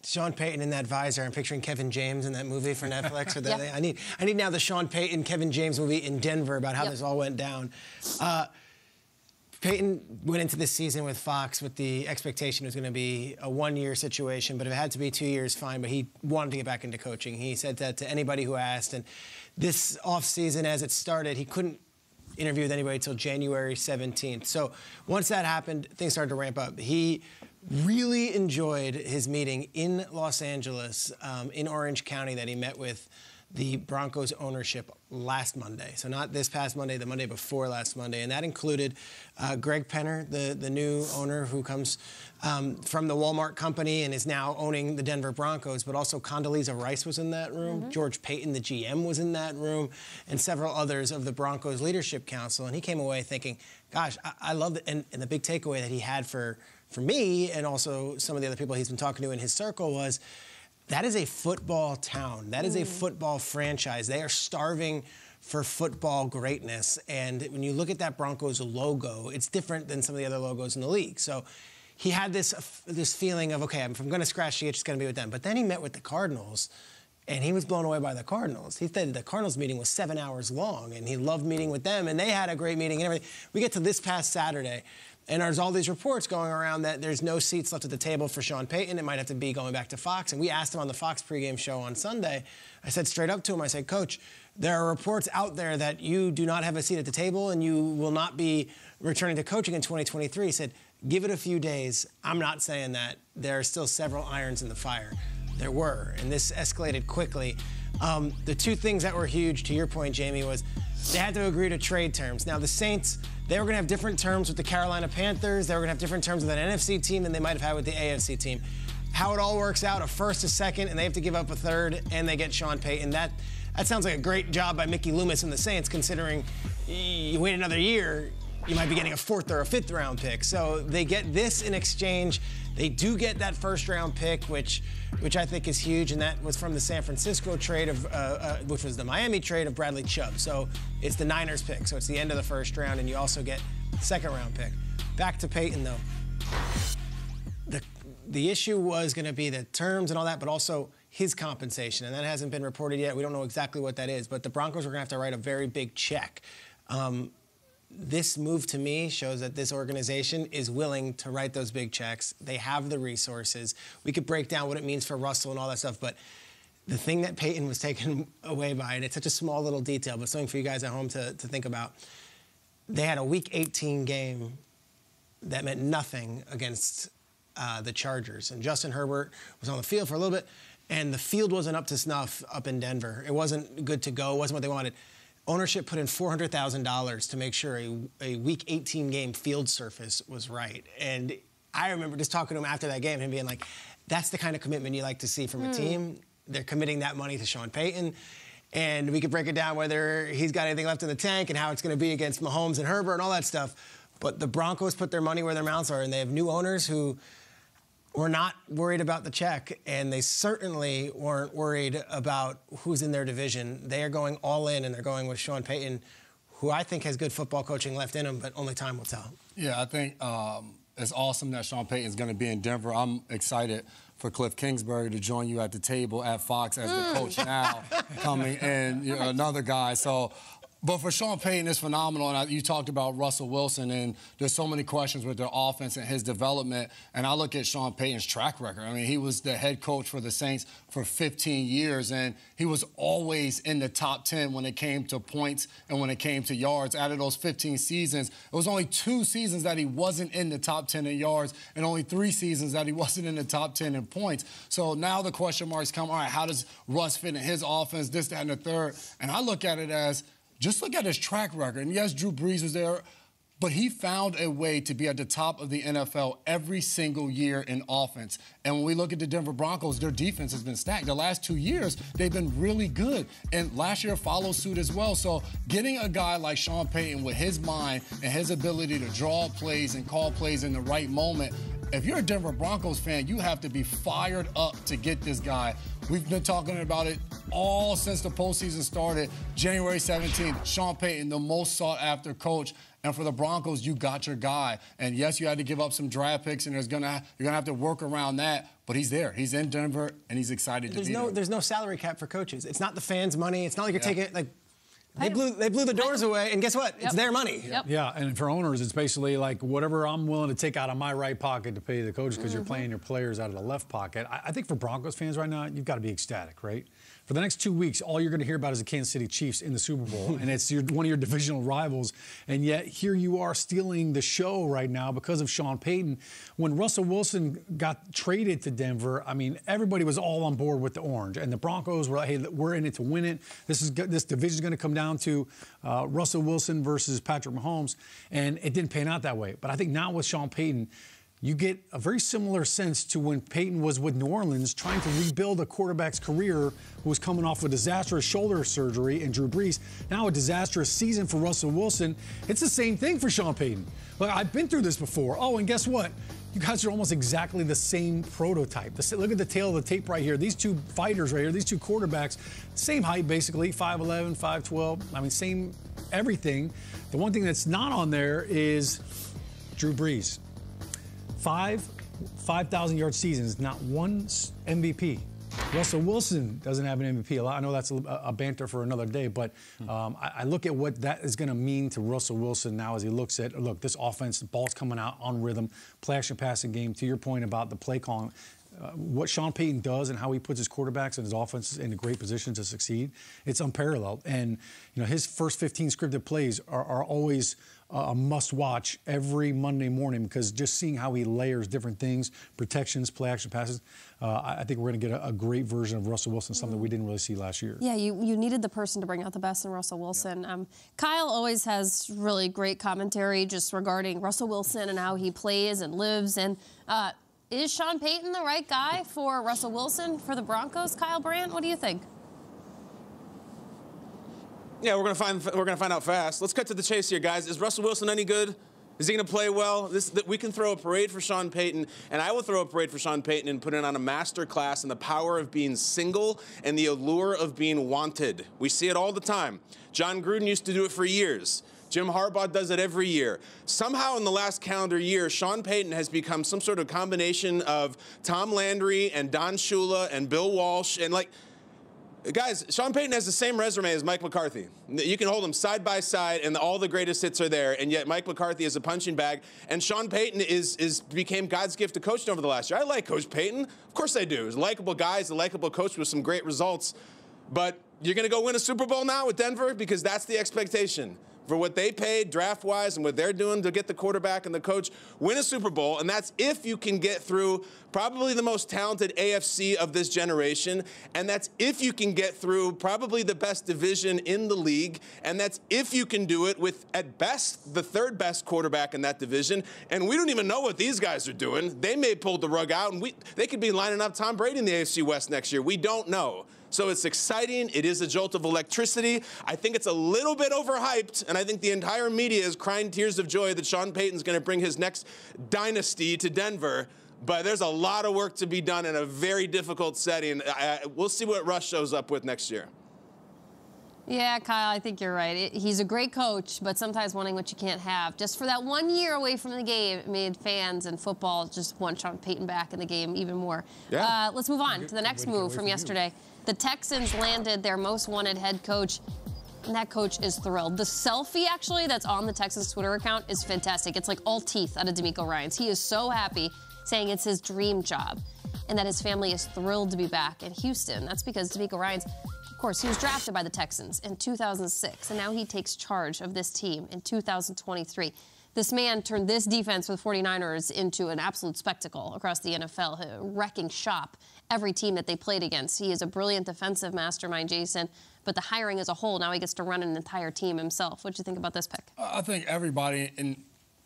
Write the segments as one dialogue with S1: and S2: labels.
S1: Sean Payton in that visor. I'm picturing Kevin James in that movie for Netflix. Or
S2: Yeah.
S1: I need now the Sean Payton, Kevin James movie in Denver about how this all went down. Payton went into this season with Fox with the expectation it was going to be a one-year situation, but if it had to be 2 years, fine. But he wanted to get back into coaching. He said that to anybody who asked. And this offseason, as it started, he couldn't interview with anybody until January 17th. So once that happened, things started to ramp up. He really enjoyed his meeting in Los Angeles, in Orange County, that he met with the Broncos ownership last Monday. So not this past Monday, the Monday before last Monday. And that included Greg Penner, the new owner who comes from the Walmart company and is now owning the Denver Broncos, but also Condoleezza Rice was in that room. George Payton, the GM, was in that room, and several others of the Broncos Leadership Council. And he came away thinking, gosh, I love it. And the big takeaway that he had for me and also some of the other people he's been talking to in his circle was, that is a football town. That is a football franchise. They are starving for football greatness. And when you look at that Broncos logo, it's different than some of the other logos in the league. So he had this feeling of, okay, if I'm going to scratch the itch, it's going to be with them. But then he met with the Cardinals, and he was blown away by the Cardinals. He said the Cardinals meeting was 7 hours long, and he loved meeting with them, and they had a great meeting and everything. We get to this past Saturday, and there's all these reports going around that there's no seats left at the table for Sean Payton. It might have to be going back to Fox. And we asked him on the Fox pregame show on Sunday. I said straight up to him, I said, Coach, there are reports out there that you do not have a seat at the table and you will not be returning to coaching in 2023. He said, give it a few days. I'm not saying that. There are still several irons in the fire. There were, and this escalated quickly. The two things that were huge, to your point, Jamie, was they had to agree to trade terms. Now, the Saints, they were going to have different terms with the Carolina Panthers. They were going to have different terms with an NFC team than they might have had with the AFC team. How it all works out, a first, a second, and they have to give up a third, and they get Sean Payton. That sounds like a great job by Mickey Loomis and the Saints, considering you wait another year, you might be getting a fourth or a fifth round pick. So they get this in exchange. They do get that first round pick, which I think is huge, and that was from the San Francisco trade which was the Miami trade of Bradley Chubb. So it's the Niners pick, so it's the end of the first round, and you also get the second round pick. Back to Payton, though. The issue was going to be the terms and all that, but also his compensation, and that hasn't been reported yet. We don't know exactly what that is, but the Broncos were going to have to write a very big check. This move, to me, shows that this organization is willing to write those big checks. They have the resources. We could break down what it means for Russell and all that stuff, but the thing that Payton was taken away by, and it's such a small little detail, but something for you guys at home to think about, they had a Week 18 game that meant nothing against the Chargers. And Justin Herbert was on the field for a little bit, and the field wasn't up to snuff up in Denver. It wasn't good to go. It wasn't what they wanted. Ownership put in $400,000 to make sure a Week 18 game field surface was right. And I remember just talking to him after that game and him being like, that's the kind of commitment you like to see from a team. They're committing that money to Sean Payton. And we could break it down whether he's got anything left in the tank and how it's going to be against Mahomes and Herbert and all that stuff. But the Broncos put their money where their mouths are, and they have new owners who were not worried about the check, and they certainly weren't worried about who's in their division. They are going all in, and they're going with Sean Payton, who I think has good football coaching left in him, but only time will tell.
S3: Yeah, I think it's awesome that Sean Payton is going to be in Denver. I'm excited for Cliff Kingsbury to join you at the table at Fox as the coach now, coming in, another guy. So, but for Sean Payton, it's phenomenal. And you talked about Russell Wilson, and there's so many questions with their offense and his development. And I look at Sean Payton's track record. I mean, he was the head coach for the Saints for 15 years, and he was always in the top 10 when it came to points and when it came to yards. Out of those 15 seasons, it was only 2 seasons that he wasn't in the top 10 in yards, and only 3 seasons that he wasn't in the top 10 in points. So now the question marks come, all right, how does Russ fit in his offense, this, that, and the third? And I look at it as, just look at his track record. And yes, Drew Brees was there, but he found a way to be at the top of the NFL every single year in offense. And when we look at the Denver Broncos, their defense has been stacked. The last 2 years, they've been really good. And last year followed suit as well. So getting a guy like Sean Payton with his mind and his ability to draw plays and call plays in the right moment, if you're a Denver Broncos fan, you have to be fired up to get this guy. We've been talking about it all since the postseason started. January 17th, Sean Payton, the most sought-after coach. And for the Broncos, you got your guy. And yes, you had to give up some draft picks, and you're gonna have to work around that. But he's there. He's in Denver, and he's excited to be there.
S1: There's no salary cap for coaches. It's not the fans' money. It's not like you're taking it like. They blew the doors away, and guess what? It's their money.
S2: Yeah, and for owners, it's basically like whatever I'm willing to take out of my right pocket to pay the coach because you're playing your players out of the left pocket. I think for Broncos fans right now, you've got to be ecstatic, right? For the next 2 weeks, all you're going to hear about is the Kansas City Chiefs in the Super Bowl, and it's one of your divisional rivals. And yet here you are stealing the show right now because of Sean Payton. When Russell Wilson got traded to Denver, I mean, everybody was all on board with the orange, and the Broncos were like, hey, we're in it to win it. This division is going to come down to Russell Wilson versus Patrick Mahomes, and it didn't pan out that way. But I think now with Sean Payton, you get a very similar sense to when Peyton was with New Orleans trying to rebuild a quarterback's career who was coming off a disastrous shoulder surgery in Drew Brees. Now a disastrous season for Russell Wilson. It's the same thing for Sean Payton. Look, I've been through this before. Oh, and guess what? You guys are almost exactly the same prototype. Look at the tail of the tape right here. These two fighters right here, these two quarterbacks, same height basically, 5'11", 5'12". I mean, same everything. The one thing that's not on there is Drew Brees. 5,000 yard seasons, not one MVP. Russell Wilson doesn't have an MVP. I know that's a banter for another day, but I look at what that is going to mean to Russell Wilson now as he looks at, look, this offense, the ball's coming out on rhythm, play action passing game. To your point about the play calling, what Sean Payton does and how he puts his quarterbacks and his offenses in a great position to succeed, it's unparalleled. And his first 15 scripted plays are always a must-watch every Monday morning because just seeing how he layers different things, protections, play-action passes, I think we're going to get a great version of Russell Wilson, something we didn't really see last year.
S4: Yeah, you needed the person to bring out the best in Russell Wilson. Kyle always has really great commentary just regarding Russell Wilson and how he plays and lives. And is Sean Payton the right guy for Russell Wilson for the Broncos? Kyle Brandt, what do you think?
S5: Yeah, we're gonna find out fast. Let's cut to the chase here, guys. Is Russell Wilson any good? Is he going to play well? We can throw a parade for Sean Payton, and I will throw a parade for Sean Payton and put it on a master class in the power of being single and the allure of being wanted. We see it all the time. John Gruden used to do it for years. Jim Harbaugh does it every year. Somehow in the last calendar year, Sean Payton has become some sort of combination of Tom Landry and Don Shula and Bill Walsh. And, like, guys, Sean Payton has the same resume as Mike McCarthy. You can hold them side by side, and all the greatest hits are there, and yet Mike McCarthy is a punching bag, and Sean Payton became God's gift to coaching over the last year. I like Coach Payton. Of course I do. He's a likable guy. He's a likable coach with some great results. But you're going to go win a Super Bowl now with Denver? Because that's the expectation. For what they paid draft-wise and what they're doing to get the quarterback and the coach, win a Super Bowl, and that's if you can get through probably the most talented AFC of this generation, and that's if you can get through probably the best division in the league, and that's if you can do it with, at best, the third best quarterback in that division, and we don't even know what these guys are doing. They may pull the rug out, and they could be lining up Tom Brady in the AFC West next year. We don't know. So it's exciting. It is a jolt of electricity. I think it's a little bit overhyped, and I think the entire media is crying tears of joy that Sean Payton's going to bring his next dynasty to Denver. But there's a lot of work to be done in a very difficult setting. We'll see what Russ shows up with next year.
S4: Yeah, Kyle, I think you're right. He's a great coach, but sometimes wanting what you can't have. Just for that 1 year away from the game, it made fans and football just want Sean Payton back in the game even more. Yeah. Let's move on to the next move from yesterday. The Texans landed their most wanted head coach, and that coach is thrilled. The selfie, actually, that's on the Texans Twitter account is fantastic. It's like all teeth out of DeMeco Ryans. He is so happy, saying it's his dream job, and that his family is thrilled to be back in Houston. That's because DeMeco Ryans, of course, he was drafted by the Texans in 2006, and now he takes charge of this team in 2023. This man turned this defense with 49ers into an absolute spectacle across the NFL, wrecking shop every team that they played against. He is a brilliant defensive mastermind, Jason, but the hiring as a whole, now he gets to run an entire team himself. What do you think about this pick?
S3: I think everybody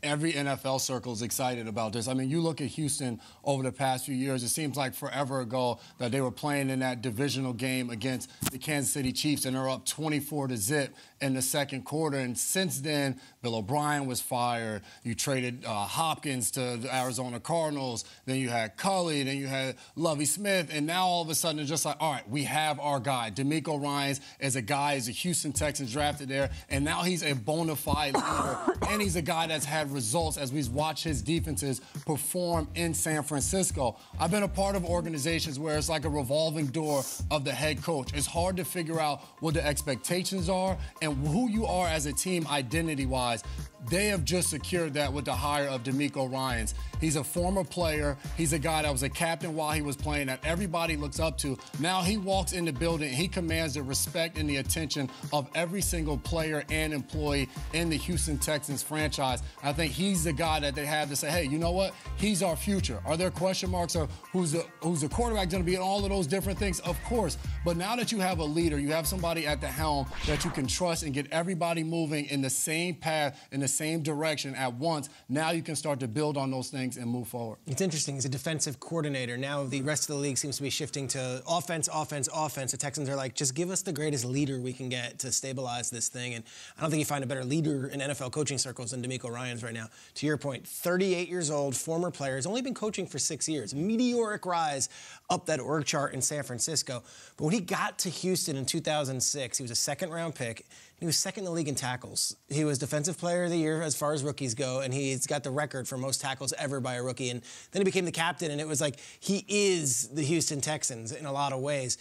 S3: every NFL circle is excited about this. I mean, you look at Houston over the past few years, it seems like forever ago that they were playing in that divisional game against the Kansas City Chiefs, and they're up 24-0 in the second quarter. And since then, Bill O'Brien was fired. You traded Hopkins to the Arizona Cardinals. Then you had Culley. Then you had Lovie Smith. And now all of a sudden, it's just like, all right, we have our guy. DeMeco Ryans is a guy, is a Houston Texans drafted there. And now he's a bona fide leader. And he's a guy that's had results as we've watched his defenses perform in San Francisco. I've been a part of organizations where it's like a revolving door of the head coach. It's hard to figure out what the expectations are and who you are as a team identity-wise. They have just secured that with the hire of DeMeco Ryans. He's a former player. He's a guy that was a captain while he was playing that everybody looks up to. Now he walks in the building. He commands the respect and the attention of every single player and employee in the Houston Texans franchise. I think he's the guy that they have to say, hey, you know what? He's our future. Are there question marks or who's the quarterback going to be and all of those different things? Of course. But now that you have a leader, you have somebody at the helm that you can trust and get everybody moving in the same path, in the same direction at once, now you can start to build on those things and move forward.
S1: It's interesting. He's a defensive coordinator. Now the rest of the league seems to be shifting to offense, offense, offense. The Texans are like, just give us the greatest leader we can get to stabilize this thing. And I don't think you find a better leader in NFL coaching circles than DeMeco Ryans right now. To your point, 38 years old, former player, has only been coaching for 6 years. Meteoric rise up that org chart in San Francisco. But when he got to Houston in 2006, he was a second-round pick. He was second in the league in tackles. He was Defensive Player of the Year as far as rookies go, and he's got the record for most tackles ever by a rookie. And then he became the captain, and it was like he is the Houston Texans in a lot of ways.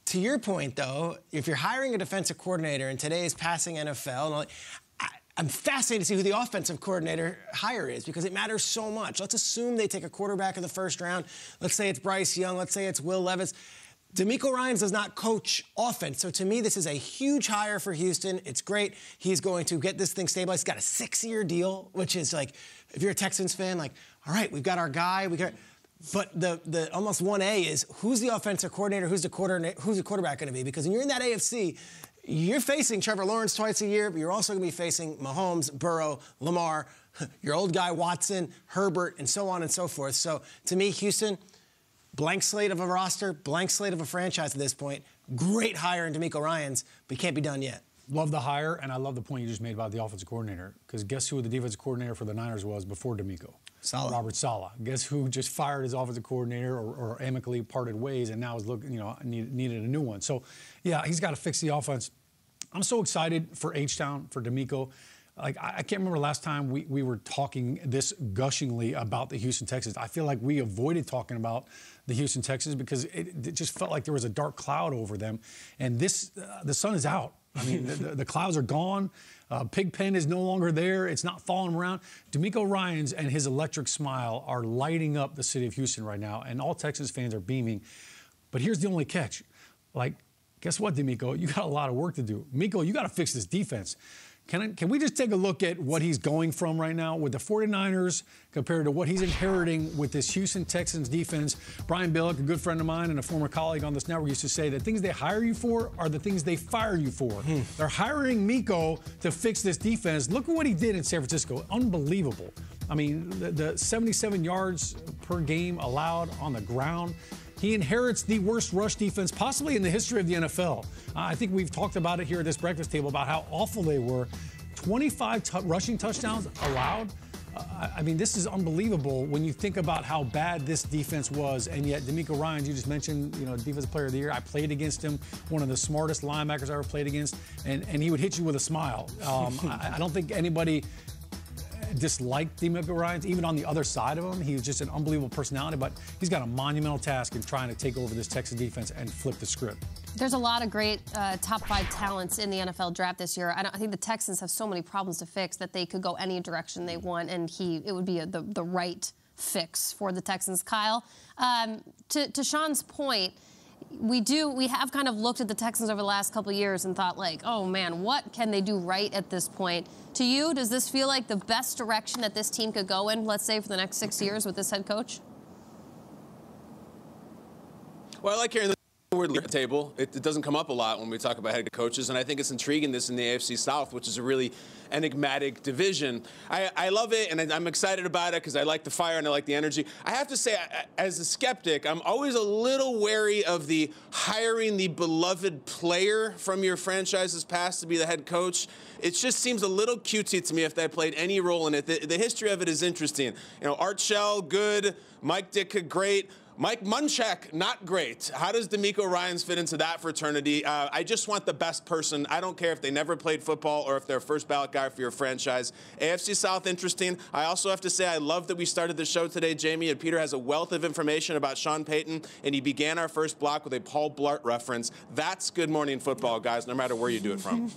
S1: To your point, though, if you're hiring a defensive coordinator in today's passing NFL, I'm fascinated to see who the offensive coordinator hire is because it matters so much. Let's assume they take a quarterback in the first round. Let's say it's Bryce Young. Let's say it's Will Levis. DeMeco Ryans does not coach offense. So to me, this is a huge hire for Houston. It's great. He's going to get this thing stabilized. He's got a 6-year deal, which is like, if you're a Texans fan, like, all right, we've got our guy. But the almost 1A is who's the offensive coordinator, who's the quarterback going to be? Because when you're in that AFC, you're facing Trevor Lawrence twice a year, but you're also going to be facing Mahomes, Burrow, Lamar, your old guy Watson, Herbert, and so on and so forth. So to me, Houston, blank slate of a roster, blank slate of a franchise at this point. Great hire in DeMeco Ryans, but he can't be done yet.
S2: Love the hire, and I love the point you just made about the offensive coordinator. Because guess who the defensive coordinator for the Niners was before DeMeco?
S1: Saleh.
S2: Robert Saleh. Guess who just fired his offensive coordinator or amicably parted ways and now is looking, needed a new one. So, yeah, he's got to fix the offense. I'm so excited for H-Town, for DeMeco. Like, I can't remember last time we were talking this gushingly about the Houston Texans. I feel like we avoided talking about the Houston Texans because it just felt like there was a dark cloud over them. And the sun is out. I mean, the clouds are gone. Pigpen is no longer there. It's not following around. DeMeco Ryans and his electric smile are lighting up the city of Houston right now, and all Texans fans are beaming. But here's the only catch. Like, guess what, DeMeco? You got a lot of work to do. DeMeco, you got to fix this defense. Can we just take a look at what he's going from right now with the 49ers compared to what he's inheriting with this Houston Texans defense? Brian Billick, a good friend of mine and a former colleague on this network, used to say the things they hire you for are the things they fire you for. They're hiring Miko to fix this defense. Look at what he did in San Francisco. Unbelievable. I mean, the 77 yards per game allowed on the ground. He inherits the worst rush defense possibly in the history of the NFL. I think we've talked about it here at this breakfast table about how awful they were. 25 rushing touchdowns allowed. I mean, this is unbelievable when you think about how bad this defense was. And yet, DeMeco Ryans, you just mentioned, Defensive Player of the Year. I played against him, one of the smartest linebackers I ever played against. And he would hit you with a smile. I don't think anybody disliked DeMeco Ryans, even on the other side of him. He was just an unbelievable personality, but he's got a monumental task in trying to take over this Texas defense and flip the script.
S4: There's a lot of great top 5 talents in the NFL draft this year. I think the Texans have so many problems to fix that they could go any direction they want, and it would be the right fix for the Texans. Kyle, to Sean's point, we have kind of looked at the Texans over the last couple of years and thought, like, oh man, what can they do right at this point? To you, does this feel like the best direction that this team could go in, let's say, for the next 6 years with this head coach?
S5: Well, I like hearing word at the table. It doesn't come up a lot when we talk about head coaches, and I think it's intriguing this in the AFC South, which is a really enigmatic division. I love it, and I'm excited about it because I like the fire and I like the energy. I have to say, as a skeptic, I'm always a little wary of the hiring the beloved player from your franchise's past to be the head coach. It just seems a little cutesy to me if that played any role in it. The history of it is interesting. You know, Art Shell, good. Mike Ditka, great. Mike Munchak, not great. How does DeMeco Ryans fit into that fraternity? I just want the best person. I don't care if they never played football or if they're a first ballot guy for your franchise. AFC South, interesting. I also have to say I love that we started the show today, Jamie, and Peter has a wealth of information about Sean Payton, and he began our first block with a Paul Blart reference. That's Good Morning Football, guys, no matter where you do it from.